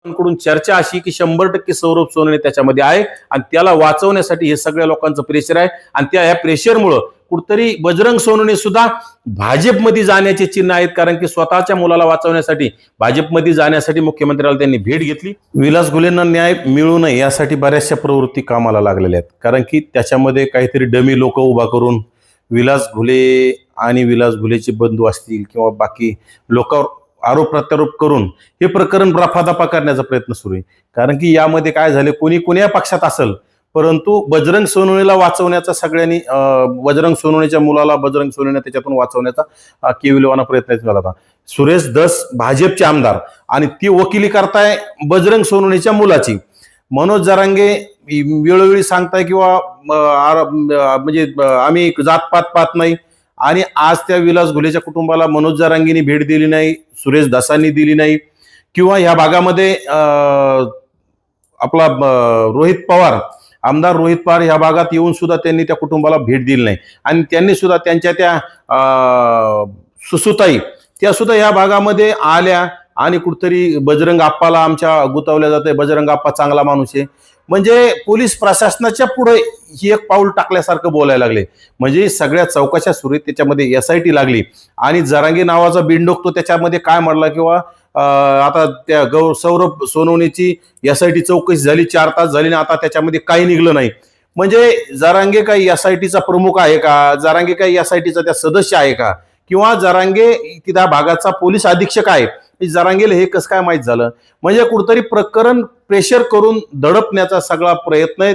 कडून चर्चा अशी की 100% सौरभ सोनवणे त्याच्यामध्ये आहे आणि त्याला वाचवण्यासाठी हे सगळ्या लोकांचं प्रेशर आहे आणि त्या या प्रेशरमुळे कुठतरी बजरंग सोनवणे सुद्धा भाजपमध्ये जाण्याचे चिन्ह आहेत, कारण की स्वतःच्या मुलाला वाचवण्यासाठी भाजपमध्ये जाण्यासाठी मुख्यमंत्र्याला त्यांनी भेट घेतली. विलास घुलेंना न्याय मिळू नये यासाठी बऱ्याचशा प्रवृत्ती कामाला लागलेल्या आहेत, कारण की त्याच्यामध्ये काहीतरी डमी लोक उभा करून विलास घुले आणि विलास घुलेचे बंधू असतील किंवा बाकी लोकांवर आरोप प्रत्यारोप करून हे प्रकरण रफादफा करण्याचा प्रयत्न सुरू आहे. कारण की यामध्ये काय झाले, कोणी कोण्या पक्षात असेल परंतु बजरंग सोनवणेला वाचवण्याचा सगळ्यांनी बजरंग सोनवणेच्या मुलाला बजरंग सोनवणे त्याच्यातून वाचवण्याचा केविलवाना प्रयत्न झाला होता. सुरेश धस भाजपचे आमदार आणि ती वकिली करताय बजरंग सोनवणेच्या मुलाची. मनोज जरांगे वेळोवेळी सांगताय किंवा म्हणजे आम्ही जातपात पाहत नाही आणि आज त्या विलास घुलेच्या कुटुंबाला मनोज जरांगेंनी भेट दिली नाही, सुरेश धसांनी दिली नाही किंवा ह्या भागामध्ये आपला रोहित पवार आमदार रोहित पवार ह्या भागात येऊन सुद्धा त्यांनी त्या कुटुंबाला भेट दिली नाही आणि त्यांनी सुद्धा त्यांच्या त्या सुसुताई त्या सुद्धा ह्या भागामध्ये आल्या आणि कुठतरी बजरंग आप्पाला आमच्या गुतावल्या जाते, बजरंग आप्पा चांगला माणूस आहे. म्हणजे पोलीस प्रशासनाच्या पुढे ही एक पाऊल टाकल्यासारखं बोलायला लागले. म्हणजे सगळ्या चौकशा सुरू आहेत, त्याच्यामध्ये SIT लागली आणि जरांगे नावाचा बिंडोक तो त्याच्यामध्ये काय म्हणला किंवा आता त्या सौरभ सोनवणेची SIT चौकशी झाली, 4 तास झाली ना, आता त्याच्यामध्ये काही निघलं नाही. म्हणजे जरांगे काही SITचा प्रमुख आहे का, जरांगे काही SITचा त्या सदस्य आहे का, किंवा जरांगे त्या भागाचा पोलीस अधीक्षक आहे, जरांगेला हे कसं काय माहित झालं. म्हणजे कुठतरी प्रकरण प्रेशर करून दडपण्याचा सगळा प्रयत्न आहे.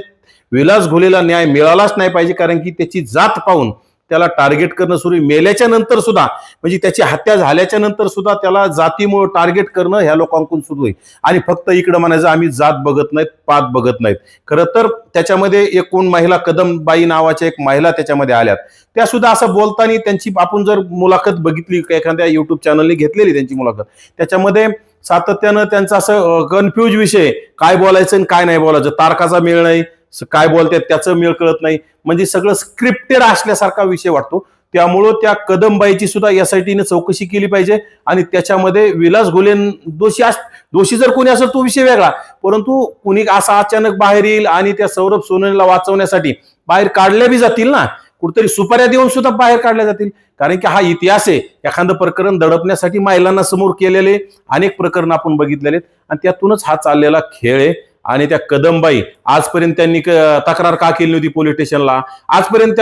विलास घुलेला न्याय मिळालाच नाही पाहिजे, कारण की त्याची जात पाहून त्याला टार्गेट करणं सुरू, मेल्याच्या नंतर सुद्धा म्हणजे त्याची हत्या झाल्याच्या नंतर सुद्धा त्याला जातीमुळे टार्गेट करणं ह्या लोकांकडून सुरू आहे. आणि फक्त इकडं म्हणायचं आम्ही जात बघत नाहीत, पात बघत नाहीत. खरं तर त्याच्यामध्ये एकूण महिला कदमबाई नावाच्या एक महिला त्याच्यामध्ये आल्यात, त्या सुद्धा असं बोलताना त्यांची आपण जर मुलाखत बघितली, एखाद्या युट्यूब चॅनलने घेतलेली त्यांची मुलाखत, त्याच्यामध्ये सातत्यानं त्यांचा असं कन्फ्यूज विषय, काय बोलायचं आणि काय नाही बोलायचं, तारखाचा मेळ नाही, काय बोलतात त्याचं मेळ कळत नाही. म्हणजे सगळं स्क्रिप्टेड असल्यासारखा विषय वाटतो. त्यामुळं त्या कदमबाईची सुद्धा SITने चौकशी केली पाहिजे आणि त्याच्यामध्ये विलास घुले दोषी जर कोणी असेल तो विषय वेगळा, परंतु कुणी असा अचानक बाहेर येईल आणि त्या सौरभ सोनवणेला वाचवण्यासाठी बाहेर काढल्या बी जातील ना, कुठेतरी सुपाऱ्या देऊन सुद्धा बाहेर काढल्या जातील. कारण की हा इतिहास आहे, एखादं प्रकरण दडपण्यासाठी महिलांना समोर केलेले अनेक प्रकरण आपण बघितलेले आणि त्यातूनच हा चाललेला खेळ आहे. आणि त्या कदमबाई आजपर्यंत त्यांनी तक्रार का केली नव्हती पोलीस स्टेशनला, आजपर्यंत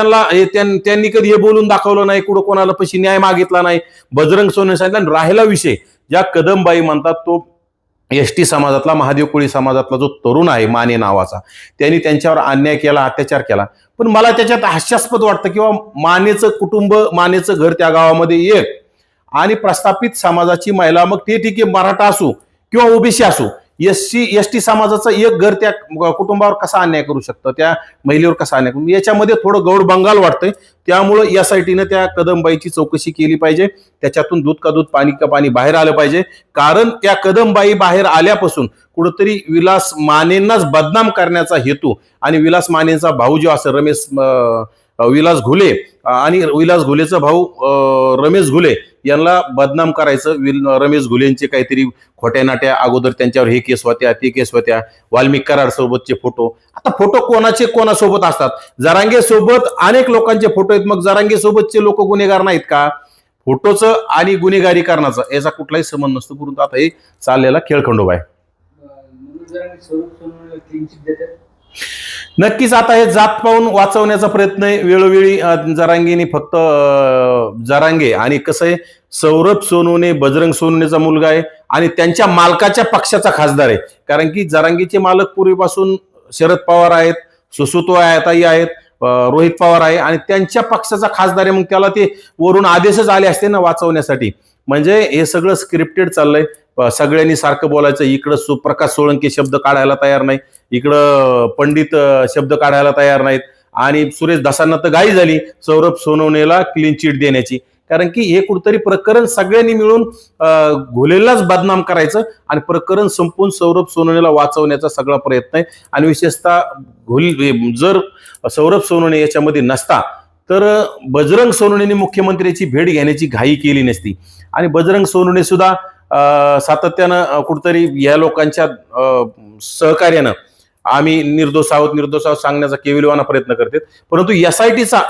त्यांनी कधी हे बोलून दाखवलं नाही, कुठं कोणाला पैसे न्याय मागितला नाही. बजरंग सोनवणे सांगितलं. राहिला विषय ज्या कदमबाई म्हणतात तो ST समाजातला, महादेव कोळी समाजातला जो तरुण आहे माने नावाचा, त्यांनी त्यांच्यावर अन्याय केला, अत्याचार केला. पण मला त्याच्यात हास्यास्पद वाटतं किंवा मानेचं कुटुंब, मानेचं घर त्या गावामध्ये एक आणि प्रस्थापित समाजाची महिला, मग ते ठीक आहे मराठा असू किंवा OBC असू, ST समाजाचं एक घर त्या कुटुंबावर कसा अन्याय करू शकतं, त्या महिलेवर कसा अन्याय करू, याच्यामध्ये थोडं गौड बंगाल वाटतंय. त्यामुळं SITनं त्या कदमबाईची चौकशी केली पाहिजे, त्याच्यातून दूध का दूध पाणी का पाणी बाहेर आलं पाहिजे. कारण त्या कदमबाई बाहेर आल्यापासून कुठंतरी विलास मानेंनाच बदनाम करण्याचा हेतू आणि विलास मानेंचा भाऊ जो असं विलास घुले आणि विलास घुलेचा भाऊ रमेश घुले यांना बदनाम करायचं. रमेश घुलेंचे काहीतरी खोट्या नाट्या अगोदर त्यांच्यावर हे केस होत्या, ते केस होत्या, वाल्मिक कराड सोबतचे फोटो. आता फोटो कोणाचे कोणासोबत असतात, जरांगे सोबत अनेक लोकांचे फोटो आहेत, मग जरांगे सोबतचे लोक गुन्हेगार नाहीत का? फोटोचं आणि गुन्हेगारी करण्याचा याचा कुठलाही संबंध नसतो. परंतु आता हे चाललेला खेळखंडोबा आहे. नक्कीच आता हे जात पाहून वाचवण्याचा प्रयत्न आहे वेळोवेळी जरांगेनी. फक्त जरांगे आणि कसं आहे, सौरभ सोनवणे बजरंग सोनवणेचा मुलगा आहे आणि त्यांच्या मालकाच्या पक्षाचा खासदार आहे. कारण की जरांगेचे मालक पूर्वीपासून शरद पवार आहेत, सुसुताई आहेत, रोहित पवार आहे आणि त्यांच्या पक्षाचा खासदार आहे. मग त्याला ते वरून आदेशच आले असते ना वाचवण्यासाठी. म्हणजे हे सगळं स्क्रिप्टेड चाललंय. सगळ्यांनी सारखं बोलायचं, इकडं सुप्रकाश सोळंके शब्द काढायला तयार नाही, इकडं पंडित शब्द काढायला तयार नाहीत आणि सुरेश धसांना तर घाई झाली सौरभ सोनवणेला क्लीन चिट देण्याची. कारण की हे कुठतरी प्रकरण सगळ्यांनी मिळून घुलेलाच बदनाम करायचं आणि प्रकरण संपून सौरभ सोनवणेला वाचवण्याचा सगळा प्रयत्न आहे. आणि विशेषतः जर सौरभ सोनवणे याच्यामध्ये नसता तर बजरंग सोनवणेने मुख्यमंत्र्याची भेट घेण्याची घाई केली नसती आणि बजरंग सोनवणे सुद्धा सातत्यानं कुठतरी या लोकांच्या सहकार्यानं आम्ही निर्दोष आहोत सांगण्याचा केविलवाना प्रयत्न करतात. परंतु SITचा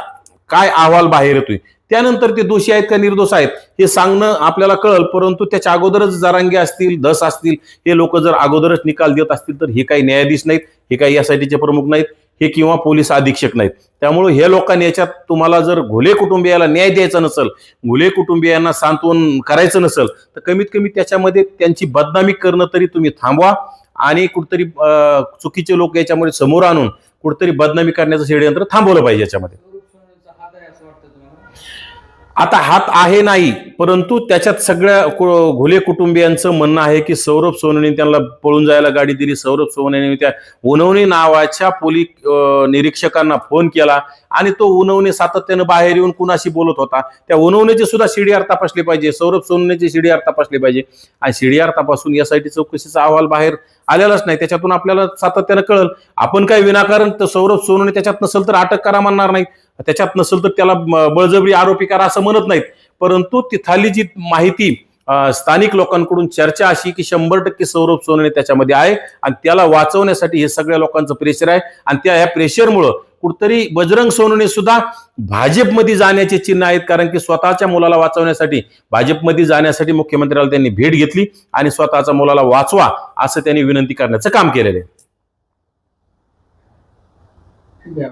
काय अहवाल बाहेर येतोय त्यानंतर ते दोषी आहेत का निर्दोष आहेत हे सांगणं आपल्याला कळलं. परंतु त्याच्या अगोदरच जरांगे असतील, धस असतील, हे लोक जर अगोदरच निकाल देत असतील तर हे काही न्यायाधीश नाहीत, हे काही SITचे प्रमुख नाहीत, हे किंवा पोलीस अधीक्षक नाहीत. त्यामुळे हे लोकांनी याच्यात तुम्हाला जर घुले कुटुंबियाला न्याय द्यायचा नसेल, घुले कुटुंबियांना सांत्वन करायचं नसेल तर कमीत कमी त्याच्यामध्ये त्यांची बदनामी करणं तरी तुम्ही थांबवा आणि कुठतरी चुकीचे लोक याच्यामध्ये समोर आणून कुठतरी बदनामी करण्याचं षडयंत्र थांबवलं पाहिजे. याच्यामध्ये आता हात आहे नाही, परंतु त्याच्यात सगळ्या घुले कुटुंबियांचं म्हणणं आहे की सौरभ सोनवणे त्यांना पळून जायला गाडी दिली. सौरभ सोनवणे त्या उनवणे नावाच्या पोलीस निरीक्षकांना फोन केला आणि तो उनवणे सातत्यानं बाहेर येऊन कुणाशी बोलत होता. त्या उनवणेचे सुद्धा CDR तपासले पाहिजे, सौरभ सोनवणेचे CDR तपासले पाहिजे. आणि CDR तपासून SIT चौकशीचा अहवाल बाहेर आलेलाच नाही. त्याच्यातून आपल्याला सातत्यानं कळलं. आपण काही विनाकारण तर सौरभ सोनवणे त्याच्यात नसेल तर अटक करा म्हणणार नाही, त्याच्यात नसेल तर त्याला बळजबरी आरोपी करा असं म्हणत नाहीत. परंतु तिथली जी माहिती स्थानिक लोकांकडून चर्चा अशी की 100% सौरभ सोनवणे त्याच्यामध्ये आहे आणि त्याला वाचवण्यासाठी हे सगळ्या लोकांचं प्रेशर आहे. आणि त्या ह्या प्रेशरमुळं कुठतरी बजरंग सोनवणे सुद्धा भाजपमध्ये जाण्याचे चिन्ह आहेत, कारण की स्वतःच्या मुलाला वाचवण्यासाठी भाजपमध्ये जाण्यासाठी मुख्यमंत्र्याला त्यांनी भेट घेतली आणि स्वतःच्या मुलाला वाचवा असं त्यांनी विनंती करण्याचं काम केलेलं आहे.